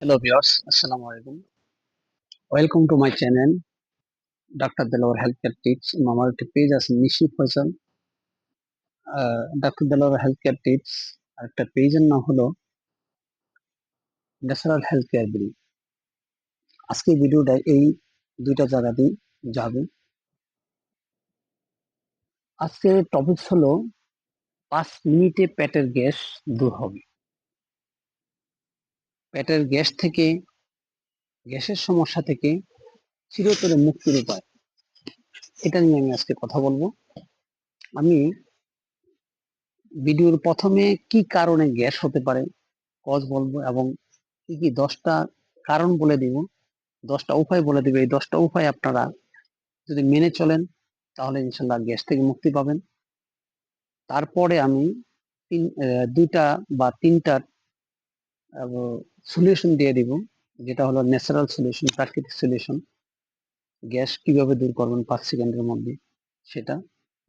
Hello viewers, Assalamu alaikum. Welcome to my channel, Dr. Delawar Healthcare Tips. আমার একটি page আছে Nishi Faisal, doctor Delwar healthcare tips. আর একটা পেজের নাম হলো ন্যাচারাল হেলথ কেয়ার বিল। আজকে ভিডিওটা এই দুইটা জায়গাতেই যাবে। আজকে টপিক হলো 5 মিনিটে পেটের গ্যাস দূর হবে। পেটের গ্যাস থেকে, গ্যাসের সমস্যা থেকে চিরতরে মুক্তির উপায়, এটা নিয়ে আমি আজকে কথা বলবো। আমি ভিডিওর প্রথমে কি কারণে গ্যাস হতে পারে কজ বলবো, এবং কি কি 10টা কারণ বলে দিব, 10টা উপায় বলে দিব। এই 10টা উপায় আপনারা যদি মেনে চলেন তাহলে ইনশাল্লাহ গ্যাস থেকে মুক্তি পাবেন। তারপরে আমি দুইটা বা তিনটার সলিউশন দিয়ে দিব, যেটা হলো ন্যাচারাল সলিউশন, প্রাকৃতিক সলিউশন। গ্যাস কিভাবে দূর করবেন 5 সেকেন্ডের মধ্যে সেটা।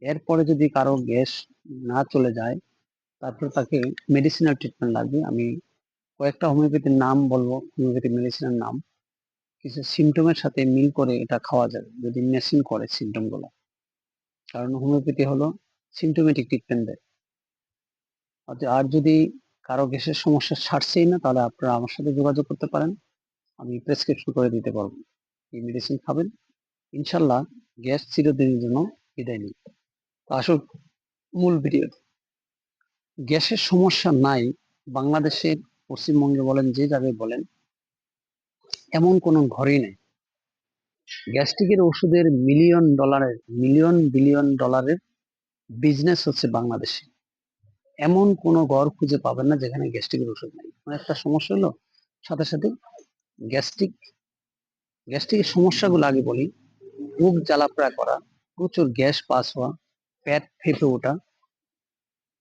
এরপরে যদি কারো গ্যাস না চলে যায়, তারপর তাকে মেডিসিনাল ট্রিটমেন্ট লাগবে। আমি কয়েকটা হোমিওপ্যাথির নাম বলবো, হোমিওপ্যাথি মেডিসিনের নাম। কিছু সিমটমের সাথে মিল করে এটা খাওয়া যাবে যদি মেশিন করে সিমটম গুলো। কারণ হোমিওপ্যাথি হলো সিমটোমেটিক ট্রিটমেন্ট দেয়। আর যদি কারো গ্যাসের সমস্যা ছাড়ছেই না, তাহলে আপনারা আমার সাথে যোগাযোগ করতে পারেন, আমি প্রেসক্রিপশন করে দিতে পারবো। এই মেডিসিন খাবেন, ইনশাল্লাহ গ্যাস চিরদিনের জন্য বিদায় নেই। তো আসল মূল ভিডিও। গ্যাসের সমস্যা নাই বাংলাদেশের, পশ্চিমবঙ্গে বলেন, যে জায়গায় বলেন, এমন কোনো ঘরেই নেই। গ্যাস্ট্রিকের ওষুধের মিলিয়ন বিলিয়ন ডলারের বিজনেস হচ্ছে বাংলাদেশে। এমন কোনো ঘর খুঁজে পাবেন না যেখানে গ্যাস্ট্রিকের ওষুধ নেই। মানে একটা সমস্যা হলো সাথে সাথে গ্যাস্ট্রিক। গ্যাস্ট্রিকের সমস্যাগুলো আগে বলি। বুক জ্বালাপোড়া করা, প্রচুর গ্যাস পাস হওয়া, পেট ফেঁপে ওঠা,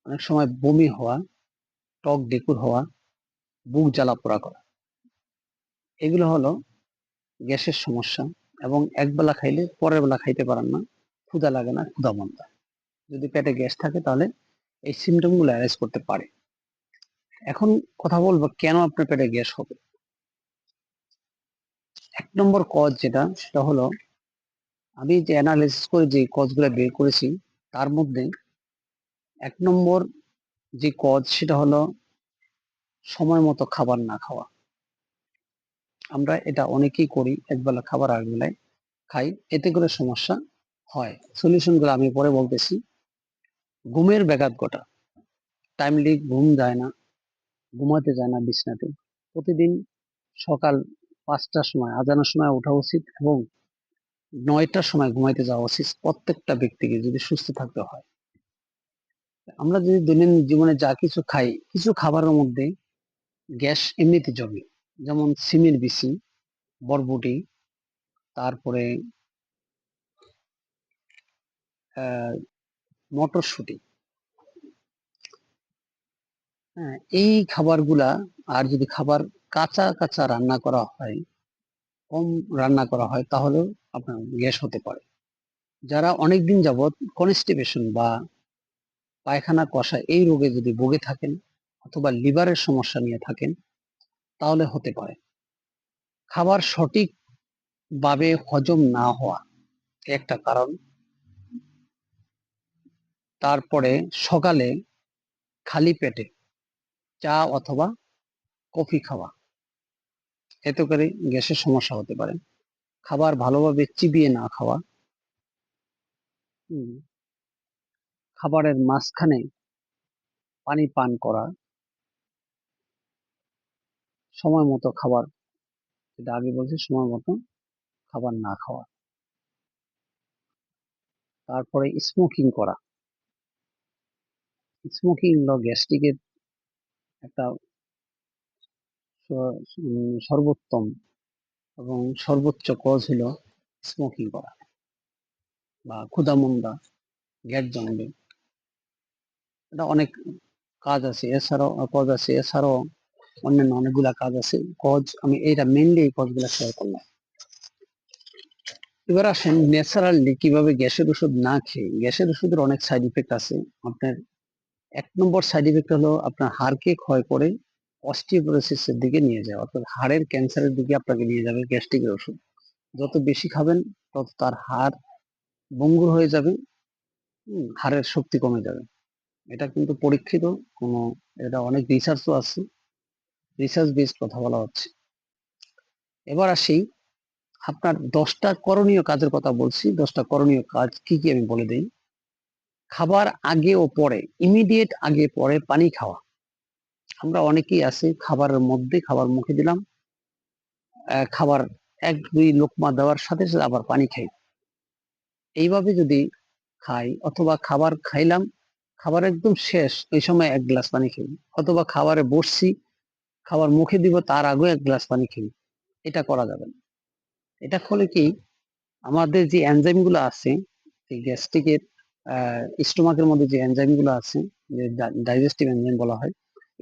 অনেক সময় বমি হওয়া, টক ডেকুর হওয়া, বুক জ্বালাপোড়া করা, এগুলো হলো গ্যাসের সমস্যা। এবং একবেলা খাইলে পরের বেলা খাইতে পারেন না, ক্ষুধা লাগে না, ক্ষুধা মন্দা। যদি পেটে গ্যাস থাকে তাহলে এই সিমটম গুলো অ্যারেজ করতে পারে। এখন কথা বলবো কেন আপনার পেটে গ্যাস হবে। 1 নম্বর কজ যেটা, সেটা হলো, আমি যে অ্যানালাইসিস করে যে কজগুলো বের করেছি, তার মধ্যে 1 নম্বর যে কজ সেটা হলো সময় মতো খাবার না খাওয়া। আমরা এটা অনেকেই করি, একবেলা খাবার আর বেলায় খাই, এতে করে সমস্যা হয়। সলিউশন গুলো আমি পরে বলতেছি। ঘুমের ব্যাঘাত ঘটা, টাইমলি ঘুম যায় না, ঘুমাতে যায় না বিছনাতে। প্রতিদিন সকাল 5টার সময়, আজানের সময় ওঠা উচিত, এবং 9টার সময় ঘুমাইতে যাওয়া উচিত প্রত্যেকটা ব্যক্তিকে, যদি সুস্থ থাকতে হয়। আমরা যদি দৈনন্দিন জীবনে যা কিছু খাই, কিছু খাবারের মধ্যে গ্যাস এমনিতে জমে। যেমন সিমের বিচি, বরবটি, তারপরে আহ মটরশুঁটি। হ্যাঁ, এই খাবারগুলা। আর যদি খাবার কাঁচা কাঁচা রান্না করা হয়, কম রান্না করা হয়, তাহলেও আপনার গ্যাস হতে পারে। যারা অনেকদিন যাবৎ কনস্টিপেশন বা পায়খানা কষা এই রোগে যদি ভুগে থাকেন, অথবা লিভারের সমস্যা নিয়ে থাকেন, তাহলে হতে পারে। খাবার সঠিকভাবে হজম না হওয়া একটা কারণ। তারপরে সকালে খালি পেটে চা অথবা কফি খাওয়া, এতে করে গ্যাসের সমস্যা হতে পারে। খাবার ভালোভাবে চিবিয়ে না খাওয়া, হুম, খাবারের মাঝখানে পানি পান করা, সময় মতো খাবার, যেটা আগে বলছি, সময় মতো খাবার না খাওয়া। তারপরে স্মোকিং করা। স্মোকিং হলো গ্যাস্ট্রিকের একটা সর্বোত্তম এবং সর্বোচ্চ কজ হলো স্মোকিং করা, বা ক্ষুধামন্দা, গ্যাস জমবে। এটা অনেক কাজ আছে, এছাড়াও কজ আছে, এছাড়াও অন্যান্য অনেকগুলা কাজ আছে। কজ আমি এইটা মেনলি এই কজগুলা শেয়ার করলাম। এবার আসেন ন্যাচারালি কিভাবে গ্যাসের ওষুধ না খেয়ে। গ্যাসের ওষুধের অনেক সাইড ইফেক্ট আছে। আপনার 1 নম্বর সাইড ইফেক্ট হলো আপনার হাড়কে ক্ষয় করে, অস্টিওপোরোসিসের দিকে নিয়ে যায়, অর্থাৎ হাড়ের ক্যান্সারের দিকে আপনাকে নিয়ে যাবে গ্যাস্ট্রিকের ওষুধ। যত বেশি খাবেন তত তার হাড় ভঙ্গুর হয়ে যাবে, হাড়ের শক্তি কমে যাবে। এটা কিন্তু পরীক্ষিত, কোনো এটা অনেক রিসার্চও আছে, রিসার্চ বেসড কথা বলা হচ্ছে। এবার আসি আপনার 10টা করণীয় কাজের কথা বলছি। 10টা করণীয় কাজ কি কি আমি বলে দিই। খাবার আগে ও পরে, ইমিডিয়েট আগে পরে পানি খাওয়া। আমরা অনেকেই আছি খাবারের মধ্যে, খাবার মুখে দিলাম, খাবার 1-2 লোকমা দেওয়ার সাথে সাথে আবার পানি খাই। এইভাবে যদি খাই, অথবা খাবার খাইলাম, খাবার একদম শেষ ওই সময় 1 গ্লাস পানি খাই, অথবা খাবারে বসছি, খাবার মুখে দিব তার আগে 1 গ্লাস পানি খাই, এটা করা যাবে না। এটা ফলে কি, আমাদের যে এনজাইম গুলো আছে, এই গ্যাস্ট্রিকের স্টোমাকের মধ্যে যে এনজাইম গুলো আছে, যে ডাইজেস্টিভ এনজাইম বলা হয়,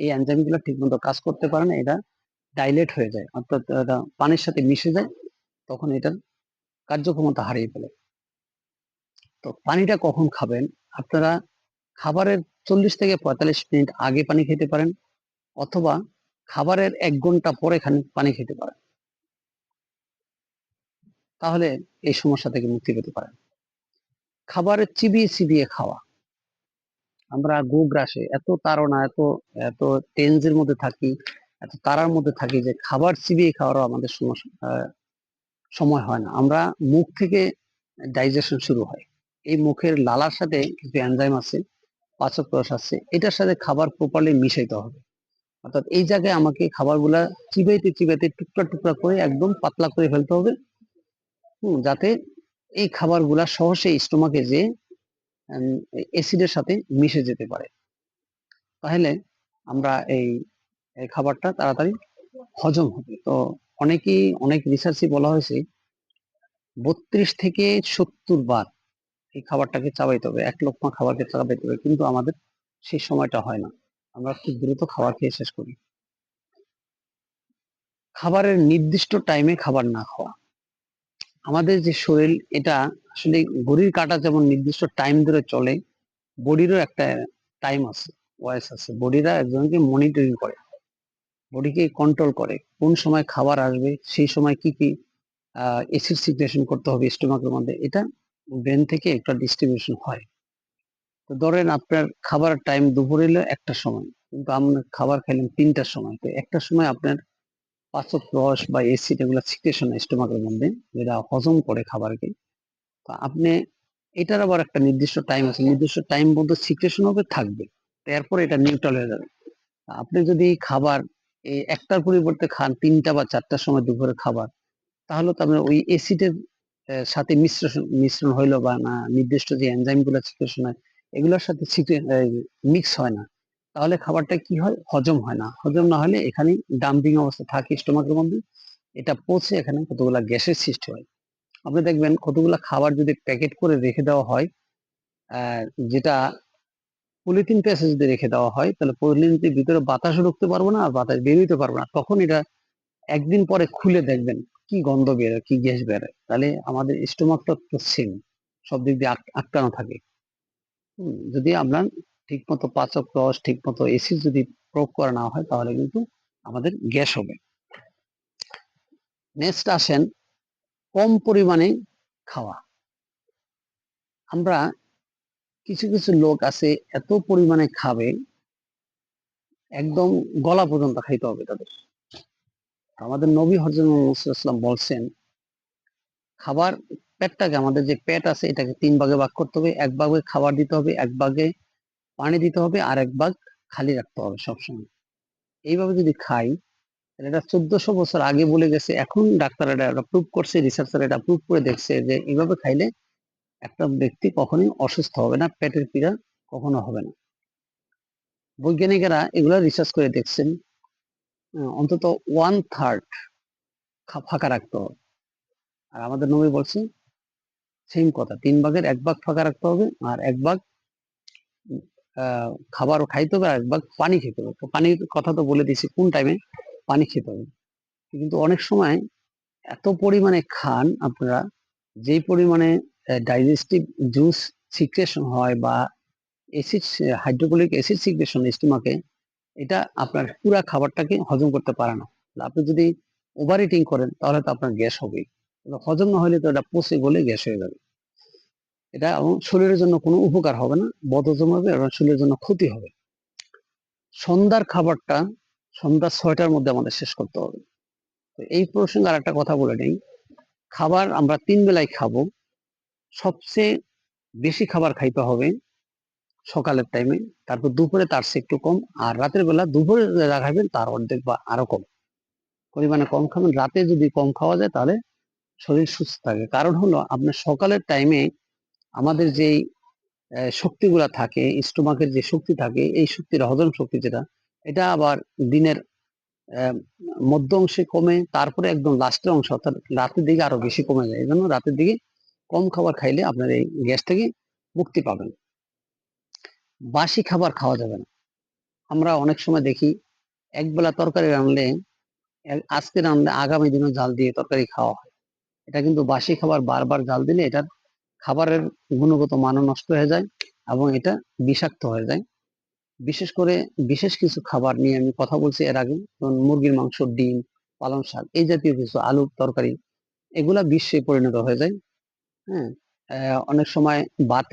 এই এনজাইম গুলো ঠিক মতো কাজ করতে পারে না, এটা ডাইলেট হয়ে যায়, অর্থাৎ এটা পানির সাথে মিশে যায়, তখন এটার কার্যক্ষমতা হারিয়ে ফেলে। তো পানিটা কখন খাবেন আপনারা? খাবারের 40 থেকে 45 মিনিট আগে পানি খেতে পারেন, অথবা খাবারের 1 ঘন্টা পরে পানি খেতে পারেন, তাহলে এই সমস্যা থেকে মুক্তি পেতে পারেন। খাবারের চিবিয়ে চিবিয়ে খাওয়া, আমরা গোগ্রাসে এত তাড়না, এত এত টেন্সের মধ্যে থাকি, এত তাড়ার মধ্যে থাকি যে খাবার চিবিয়ে খাওয়ারও আমাদের সময় হয় না। আমরা মুখ থেকে ডাইজেশন শুরু হয়, এই মুখের লালার সাথে কিছু এনজাইম আছে, পাচক রস আছে, এটার সাথে খাবার প্রপারলি মিশাইতে হবে। অর্থাৎ এই জায়গায় আমাকে খাবারগুলা চিবাইতে চিবাইতে টুকরা টুকরা করে একদম পাতলা করে ফেলতে হবে, যাতে এই খাবারগুলা সহজে স্টোমাকে যে অ্যাসিডের সাথে মিশে যেতে পারে, তাহলে আমরা এই খাবারটা তাড়াতাড়ি হজম হবে। তো অনেক রিসার্চে বলা হয়েছে 32 থেকে 70 বার এই খাবারটাকে চাবাইতে হবে, 1 লোকমা খাবারকে চাবাইতে হবে, কিন্তু আমাদের সেই সময়টা হয় না, আমরা খুব দ্রুত খাবার খেয়ে শেষ করি। খাবারের নির্দিষ্ট টাইমে খাবার না খাওয়া, আমাদের যে শরীর, এটা আসলে ঘড়ির কাঁটা যেমন নির্দিষ্ট টাইম ধরে চলে, বডিরও একটা টাইম আছে, ওয়াইস আছে। বডিরা একজনকে মনিটরিং করে, বডিকে কন্ট্রোল করে, কোন সময় খাবার আসবে, সেই সময় কি কি অ্যাসিড সিক্রেশন করতে হবে স্টোমাকের মধ্যে, এটা ব্রেন থেকে একটা ডিস্ট্রিবিউশন হয়। তো ধরেন আপনার খাবার টাইম দুপুর হলো 1টার সময়, কিন্তু আপনার খাবার খাইলেন 3টার সময়, তো 1টার সময় আপনার পাচক রস বা অ্যাসিড এগুলো সিক্রেশন হয় স্টোমাকের মধ্যে, যেটা হজম করে খাবারকে। তো আপনি, এটার আবার একটা নির্দিষ্ট টাইম আছে, নির্দিষ্ট টাইম মধ্যে সিক্রেশন হবে, থাকবে, এরপর এটা নিউট্রাল হয়ে যাবে। আপনি যদি খাবার এই 1টার পরিবর্তে খান 3টা বা 4টার সময় দুপুরে খাবার, তাহলে তো আপনার ওই অ্যাসিডের সাথে মিশ্রণ হইলো বা না, নির্দিষ্ট যে এনজাইম গুলো সিক্রেশন হয় এগুলোর সাথে মিক্স হয় না, তাহলে খাবারটা কি হয়, হজম হয় না। হজম না হলে এখানে ডাম্পিং অবস্থা থাকে স্টোমাকের মধ্যে, এটা পচে এখানে কতগুলা গ্যাসের সৃষ্টি হয়। আপনি দেখবেন কতগুলা খাবার যদি প্যাকেট করে রেখে দেওয়া হয়, যেটা পলিথিন প্যাসেজ দিয়ে রেখে দেওয়া হয়, তাহলে পলিথিনের ভিতরে বাতাসও ঢুকতে পারবো না আর বাতাস বেরোতে পারবো না, তখন এটা একদিন পরে খুলে দেখবেন কি গন্ধ বেরোয়, কি গ্যাস বেরোয়। তাহলে আমাদের স্টোমাকটা তো সেম, সব দিক দিয়ে আটকানো থাকে। যদি আমরা ঠিক মতো পাচক রস, ঠিক মতো এসিড যদি প্রয়োগ করা না হয়, তাহলে কিন্তু আমাদের গ্যাস হবে। নেক্সট আসেন কম পরিমাণে খাওয়া। আমরা কিছু কিছু লোক আছে এত পরিমাণে খাবে, একদম গলা পর্যন্ত খাইতে হবে তাদের। আমাদের নবী হযরত মুহাম্মদ সাল্লাল্লাহু আলাইহি ওয়াসাল্লাম বলছেন, খাবার, পেটটাকে, আমাদের যে পেট আছে এটাকে 3 ভাগে ভাগ করতে হবে, 1 ভাগে খাবার দিতে হবে, 1 ভাগে পানি দিতে হবে, আর 1 ভাগ খালি রাখতে হবে সবসময়। এইভাবে যদি খাই, এটা 1400 বছর আগে বলে গেছে, এখন ডাক্তার এটা প্রুভ করছে, রিসার্চার এটা প্রুভ করে দেখছে যে এইভাবে খাইলে একটা ব্যক্তি কখনোই অসুস্থ হবে না, পেটের পীড়া কখনো হবে না। বৈজ্ঞানিকেরা এগুলো রিসার্চ করে দেখছেন, অন্তত 1/3 ফাঁকা রাখতে হবে। আর আমাদের নবী বলছে সেম কথা, 3 ভাগের 1 ভাগ ফাঁকা রাখতে হবে, আর 1 ভাগ খাবারও খাইতে হবে, আর 1 ভাগ পানি খেতে হবে। তো পানির কথা তো বলে দিয়েছি কোন টাইমে পানি খেতে হবে। কিন্তু অনেক সময় এত পরিমাণে খান আপনারা, যেই পরিমাণে ডাইজেস্টিভ জুস সিক্রেশন হয় বা অ্যাসিড, হাইড্রোক্লোরিক অ্যাসিড সিক্রেশন স্টোমাকে, এটা আপনার পুরা খাবারটাকে হজম করতে পারে না। আপনি যদি ওভার ইটিং করেন তাহলে তো আপনার গ্যাস হবেই, হজম না হলে তো এটা পচে গলে গ্যাস হয়ে যাবে। এটা শরীরের জন্য কোনো উপকার হবে না, বদহজম হবে এবং শরীরের জন্য ক্ষতি হবে। সন্ধ্যার খাবারটা সন্ধ্যা 6টার মধ্যে আমাদের শেষ করতে হবে। তো এই প্রসঙ্গে আর একটা কথা বলে নেই, খাবার আমরা 3 বেলায় খাবো। সবচেয়ে বেশি খাবার খাইতে হবে সকালের টাইমে, তারপর দুপুরে তার চেয়ে একটু কম, আর রাতের বেলা দুপুরে যা খাবেন তার অর্ধেক বা আরো কম পরিমাণে কম খাবেন। রাতে যদি কম খাওয়া যায় তাহলে শরীর সুস্থ থাকে। কারণ হলো আপনার সকালের টাইমে আমাদের যেই শক্তিগুলা থাকে, স্টোমাকের যে শক্তি থাকে, এই শক্তির হজম শক্তি যেটা, এটা আবার দিনের মধ্য অংশে কমে, তারপরে একদম লাস্টের অংশ অর্থাৎ রাতের দিকে আরো বেশি কমে যায়। এই জন্য রাতের দিকে কম খাবার খাইলে আপনার এই গ্যাস থেকে মুক্তি পাবেন। বাসি খাবার খাওয়া যাবে না। আমরা অনেক সময় দেখি একবেলা তরকারি রানলে, আজকে রানলে আগামী দিনও জাল দিয়ে তরকারি খাওয়া হয়। এটা কিন্তু বাসি খাবার বারবার জাল দিলে এটার খাবারের গুণগত মানও নষ্ট হয়ে যায় এবং এটা বিষাক্ত হয়ে যায়। বিশেষ করে বিশেষ কিছু খাবার নিয়ে আমি কথা বলছি এর আগে, যেমন মুরগির মাংস, ডিম, পালং শাক, এই জাতীয় কিছু আলুর তরকারি, এগুলা বিষে পরিণত হয়ে যায়। হ্যাঁ, অনেক সময় ভাত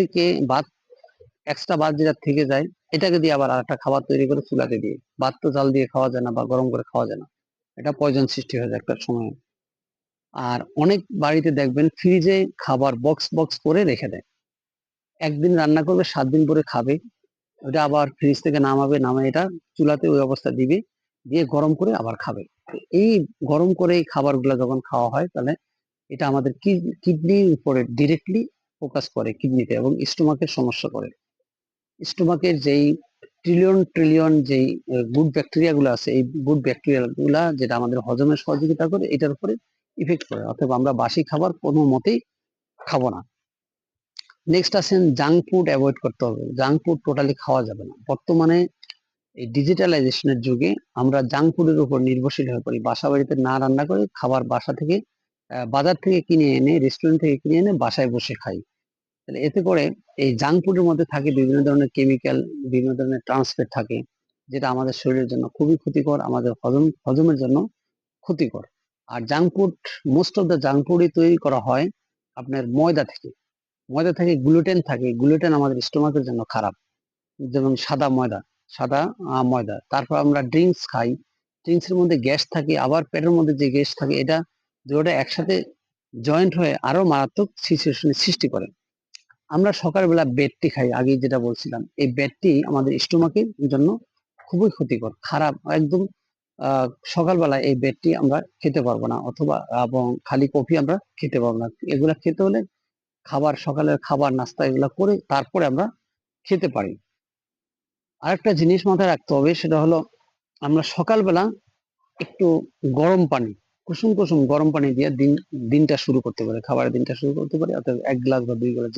এক্সট্রা ভাত যেটা থেকে যায়, এটাকে দিয়ে আবার আরেকটা খাবার তৈরি করে চুলাতে দিয়ে, ভাত তো জাল দিয়ে খাওয়া যায় না বা গরম করে খাওয়া যায় না, এটা পয়জন সৃষ্টি হয়ে যায় একটা সময়। আর অনেক বাড়িতে দেখবেন ফ্রিজে খাবার বক্স বক্স করে রেখে দেয়, একদিন রান্না করবে 7 দিন পরে খাবে, ওটা আবার ফ্রিজ থেকে নামাবে, নামে এটা চুলাতে ওই অবস্থা দিবে, দিয়ে গরম করে আবার খাবে। এই গরম করে এই খাবারগুলো যখন খাওয়া হয় তাহলে এটা আমাদের কিডনির উপরে ডিরেক্টলি ফোকাস করে, কিডনিতে, এবং স্টোমাকের সমস্যা করে। স্টোমাকের যেই ট্রিলিয়ন ট্রিলিয়ন যেই গুড ব্যাকটেরিয়া গুলো আছে, এই গুড ব্যাকটেরিয়া গুলা যেটা আমাদের হজমের সহযোগিতা করে, এটার উপরে ইফেক্ট করে। অথবা আমরা বাসি খাবার কোনো মতেই খাবো না। নেক্সট আছেন জাঙ্ক ফুড অ্যাভয়েড করতে হবে। জাঙ্ক ফুড টোটালি খাওয়া যাবে না। বর্তমানে এই ডিজিটালাইজেশনের যুগে আমরা জাঙ্ক ফুডের উপর নির্ভরশীল হয়ে পড়ি। বাসা বাড়িতে না রান্না করে খাবার বাসা থেকে বাজার থেকে কিনে এনে, রেস্টুরেন্ট থেকে কিনে এনে বাসায় বসে খাই। তাহলে এতে করে এই জাঙ্ক ফুডের মধ্যে থাকে বিভিন্ন ধরনের কেমিক্যাল, বিভিন্ন ধরনের ট্রান্সফেট থাকে, যেটা আমাদের শরীরের জন্য খুবই ক্ষতিকর, আমাদের হজমের জন্য ক্ষতিকর। আর junk food, most of the junk ফুডই তৈরি করা হয় আপনার ময়দা থেকে। ময়দা থেকে গ্লুটেন থাকে, গ্লুটেন আমাদের স্টোমাকের জন্য খারাপ। যেমন সাদা ময়দা। তারপর আমরা ড্রিঙ্কস খাই, ড্রিঙ্কস এর মধ্যে গ্যাস থাকে, আবার পেটের মধ্যে যে গ্যাস থাকে, এটা দুটোটা একসাথে জয়েন্ট হয়ে আরো মারাত্মক সিচুয়েশনের সৃষ্টি করে। আমরা সকালবেলা বেডটি খাই, আগে যেটা বলছিলাম, এই বেডটি আমাদের স্টোমাকের জন্য খুবই ক্ষতিকর, খারাপ একদম। সকালবেলা এই বেডটি আমরা খেতে পারবো না, অথবা এবং খালি কফি আমরা খেতে পারবো না। এগুলা খেতে হলে সকালের খাবার নাস্তা এগুলা করে তারপরে আমরা খেতে পারি। আরেকটা জিনিস মাথায় রাখতে হবে, সেটা হলো আমরা সকালবেলা একটু গরম পানি, কুসুম কুসুম গরম পানি দিয়ে দিনটা শুরু করতে পারে, খাবারের দিনটা শুরু করতে পারে। অর্থাৎ 1 গ্লাস বা 2 গ্লাস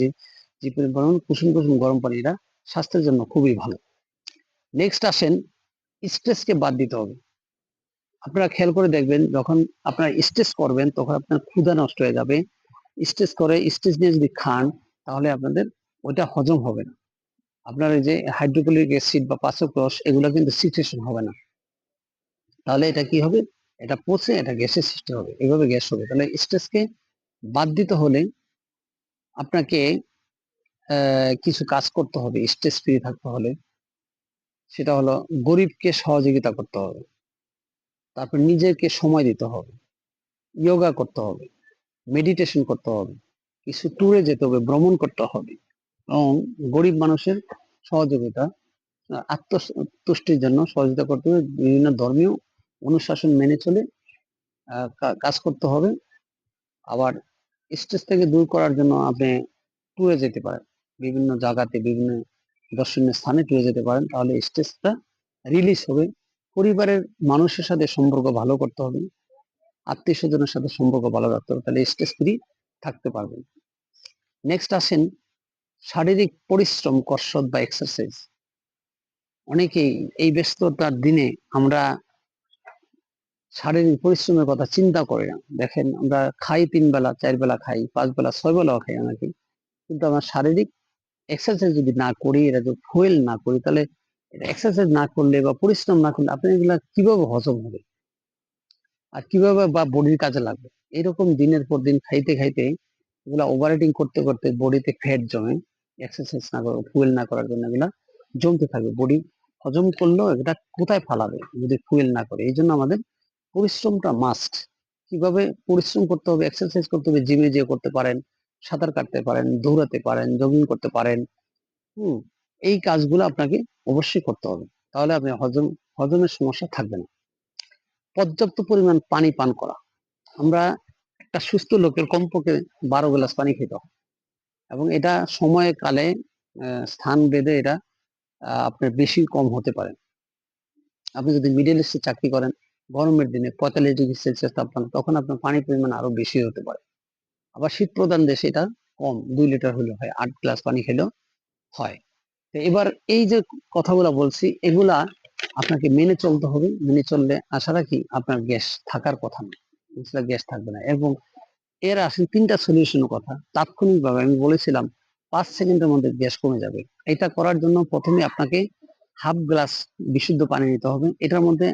যে পরিমাণ কুসুম কুসুম গরম পানি, এটা স্বাস্থ্যের জন্য খুবই ভালো। নেক্সট আসেন, স্ট্রেসকে বাদ দিতে হবে। আপনারা খেয়াল করে দেখবেন, যখন আপনারা স্ট্রেস করবেন তখন আপনার ক্ষুধা নষ্ট হয়ে যাবে। স্ট্রেস নিয়ে যদি খান তাহলে আপনাদের ওইটা হজম হবে না। আপনার এই যে হাইড্রোক্লোরিক অ্যাসিড বা পাচক রস, এগুলো কিন্তু সিক্রেশন হবে না। তাহলে এটা কি হবে, এটা পচে এটা গ্যাসের সৃষ্টি হবে, এভাবে গ্যাস হবে। তাহলে স্ট্রেসকে বাদ দিতে হলে আপনাকে কিছু কাজ করতে হবে স্ট্রেস ফ্রি থাকতে হলে। সেটা হলো গরিবকে সহযোগিতা করতে হবে, তারপর নিজেকে সময় দিতে হবে, যোগা করতে হবে, মেডিটেশন করতে হবে, কিছু ট্যুরে যেতে হবে, ভ্রমণ করতে হবে, এবং গরিব মানুষের সহযোগিতা, আত্মতুষ্টির জন্য সহযোগিতা করতে হবে। বিভিন্ন ধর্মীয় অনুশাসন মেনে চলে কাজ করতে হবে। আবার স্ট্রেস থেকে দূর করার জন্য আপনি ট্যুরে যেতে পারেন, বিভিন্ন জায়গাতে, বিভিন্ন দর্শনীয় স্থানে ট্যুরে যেতে পারেন, তাহলে স্ট্রেসটা রিলিজ হবে। পরিবারের মানুষের সাথে সম্পর্ক ভালো করতে হবে, আত্মীয় স্বজনের সাথে সম্পর্ক ভালো রাখতে হবে, তাহলে স্ট্রেস ফ্রি থাকতে পারবেন। নেক্সট আসেন শারীরিক পরিশ্রম, কসরত বা এক্সারসাইজ। অনেকেই এই ব্যস্ততার দিনে আমরা শারীরিক পরিশ্রমের কথা চিন্তা করি না। দেখেন, আমরা খাই 3 বেলা 4 বেলা খাই, 5 বেলা 6 বেলাও খাই অনেকে, কিন্তু আমার শারীরিক এক্সারসাইজ যদি না করি, এটা যদি ফুয়েল না করি, তাহলে এক্সারসাইজ না করলে বা পরিশ্রম না করলে আপনি এগুলা কিভাবে হজম হবে আর কিভাবে বা বডির কাজে লাগবে? এরকম দিনের পর দিন খাইতে খাইতে এগুলা ওভার ইটিং করতে করতে বডিতে ফ্যাট জমে, এক্সারসাইজ না করে ফুয়েল না করার জন্য এগুলা জমতে থাকবে। বডি হজম করলেও এটা কোথায় ফালাবে যদি ফুয়েল না করে? এই জন্য আমাদের পরিশ্রমটা মাস্ট। কিভাবে পরিশ্রম করতে হবে? এক্সারসাইজ করতে হবে, জিমে যেয়ে করতে পারেন, সাঁতার কাটতে পারেন, দৌড়াতে পারেন, জগিং করতে পারেন। হুম, এই কাজগুলো আপনাকে অবশ্যই করতে হবে, তাহলে আপনি হজমের সমস্যা থাকবে না। পর্যাপ্ত পরিমাণ পানি পান করা। আমরা একটা সুস্থ লোকের কমপক্ষে 12 গ্লাস পানি খেতে হয়, এবং এটা সময় কালে স্থান ভেদে এটা আপনার বেশি কম হতে পারে। আপনি যদি মিডল ইস্টে চাকরি করেন, গরমের দিনে 45 ডিগ্রি সেলসিয়াস তাপমাত্রা, তখন আপনার পানির পরিমাণ আরো বেশি হতে পারে। আবার শীত প্রধান দেশে এটা কম, 2 লিটার হলে হয়, 8 গ্লাস পানি খেলেও হয়। তো এবার এই যে কথাগুলো বলছি, এগুলা আপনাকে মেনে চলতে হবে। মেনে চললে আশা রাখি আপনার গ্যাস থাকার কথা না, গ্যাস থাকবে না। এবং এর আসলে 3টা সলিউশনের কথা তাৎক্ষণিক ভাবে আমি বলেছিলাম, 5 সেকেন্ডের মধ্যে গ্যাস কমে যাবে। এটা করার জন্য প্রথমে আপনাকে হাফ গ্লাস বিশুদ্ধ পানি নিতে হবে। এটার মধ্যে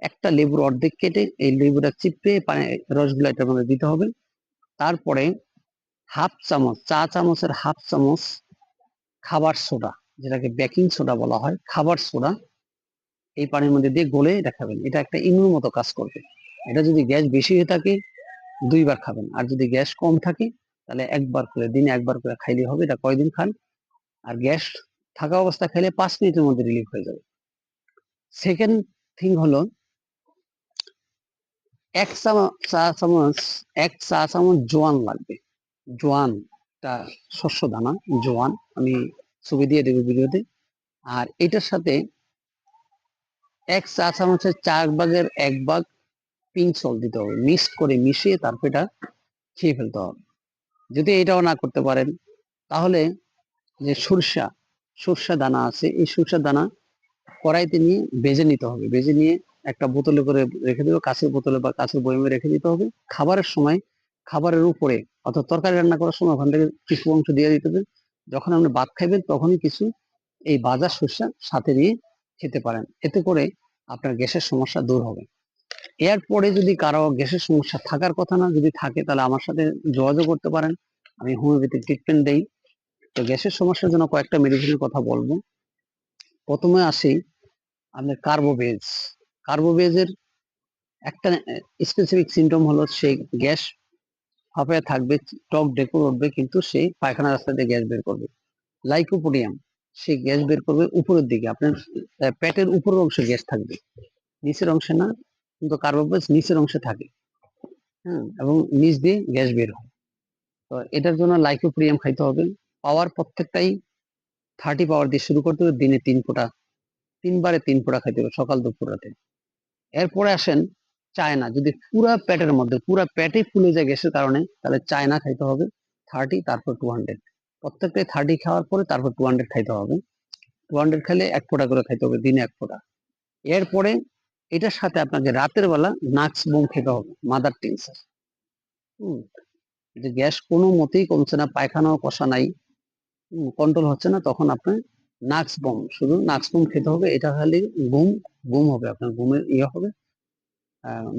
একটা লেবুর অর্ধেক কেটে এই লেবুটা চিপে পানি রসগুলো এটার মধ্যে দিতে হবে। তারপরে হাফ চামচ, চা চামচের হাফ চামচ খাবার সোডা, যেটাকে বেকিং সোডা বলা হয়, খাবার সোডা এই পানির মধ্যে দিয়ে গলে এটা খাবেন। এটা একটা ইনুর মতো কাজ করবে। এটা যদি গ্যাস বেশি হয়ে থাকে 2বার খাবেন, আর যদি গ্যাস কম থাকে তাহলে একবার করে, দিনে একবার করে খাইলে হবে। এটা কয়দিন খান, আর গ্যাস থাকা অবস্থা খাইলে 5 মিনিটের মধ্যে রিলিফ হয়ে যাবে। সেকেন্ড থিং হলো, এক চা চামচ জোয়ান লাগবে। জোয়ান একটা শস্য দানা, জোয়ান আমি ছবি দিয়ে দেবো ভিডিওতে। আর এটার সাথে 1 চা চামচের 1/4 ভাগ পিঙ্ক সল্ট দিতে হবে, মিক্স করে মিশিয়ে তারপর এটা খেয়ে ফেলতে হবে। যদি এটাও না করতে পারেন, তাহলে যে সরষা দানা আছে, এই সরষা দানা কড়াইতে নিয়ে ভেজে নিতে হবে। ভেজে নিয়ে একটা বোতলে করে রেখে দেবে, কাঁচের বোতলে বা কাঁচের বয়মে রেখে দিতে হবে। খাবারের সময় খাবারের উপরে অর্থাৎ তরকারি রান্না করার সময় ওখান থেকে কিছু অংশ দিয়ে দিতে হবে। যখন আপনি ভাত খাইবেন তখনই কিছু এই ভাজা সরষা সাথে দিয়ে খেতে পারেন। এতে করে আপনার গ্যাসের সমস্যা দূর হবে। এরপরে যদি কারো গ্যাসের সমস্যা থাকার কথা না, যদি থাকে, তাহলে আমার সাথে যোগাযোগ করতে পারেন। আমি হোমিওপ্যাথিক ট্রিটমেন্ট দেই। তো গ্যাসের সমস্যার জন্য কয়েকটা মেডিসিনের কথা বলবো। প্রথমে আসি আপনার কার্বোভেজ। কার্বোভেজের একটা স্পেসিফিক সিমটম হলো, সেই গ্যাস হাঁপায় থাকবে, টক ডেকুর উঠবে, কিন্তু সেই পায়খানা রাস্তা দিয়ে গ্যাস বের করবে। লাইকোপোডিয়াম, সেই গ্যাস বের করবে উপরের দিকে, আপনার পেটের উপরের অংশে গ্যাস থাকবে, নিচের অংশে না। কিন্তু কার্বোভেজ নিচের অংশে থাকে, হ্যাঁ, এবং নিচ দিয়ে গ্যাস বের হয়। তো এটার জন্য লাইকোপোডিয়াম খাইতে হবে। পাওয়ার প্রত্যেকটাই 30 পাওয়ার দিয়ে শুরু করতে হবে। দিনে 3 ফোঁটা, 3বারে 3 ফোঁটা খাইতে হবে, সকাল দুপুর রাতে। এরপরে আসেন চায়না। যদি পুরা পেটে ফুলে যায় গ্যাসের কারণে, তাহলে চায়না খাইতে হবে 30, তারপর 200। প্রত্যেকটাই 30 খাওয়ার পরে তারপর 200 খাইতে হবে। 200 খাইলে 1 ফোঁটা করে খাইতে হবে, দিনে 1 ফোঁটা। এরপরে এটার সাথে আপনাকে রাতের বেলা নাক্স বোম খেতে হবে, মাদার টিনসার। হম, যে গ্যাস কোনো মতেই কমছে না, পায়খানাও কষা নাই, কন্ট্রোল হচ্ছে না, তখন আপনার নাক্স বোম, শুধু নাক্স বোম খেতে হবে। এটা খালি ঘুম ঘুম হবে, আপনার ঘুমের হবে,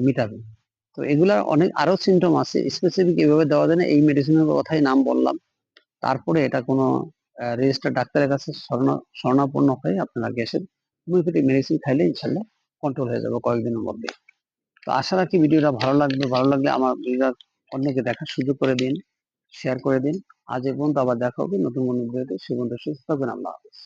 মিটাবে। তো এগুলা অনেক আরো সিমটম আছে, স্পেসিফিক এভাবে দেওয়া যায় না। এই মেডিসিনের কথাই নাম বললাম। তারপরে এটা কোনো রেজিস্টার ডাক্তারের কাছে শরণাপন্ন হয়ে আপনারা গ্যাসের হোমিওপ্যাথিক মেডিসিন খাইলে ইনশাল্লাহ কন্ট্রোল হয়ে যাবে কয়েকদিনের মধ্যে। তো আশা রাখি ভিডিওটা ভালো লাগবে। ভালো লাগলে আমার ভিডিওটা অন্যকে দেখার সুযোগ করে দিন, শেয়ার করে দিন। আজ এ পর্যন্ত, আবার দেখা হবে নতুন কোনো ভিডিওতে। সে পর্যন্ত সুস্থ থাকবেন। আল্লাহ হাফেজ।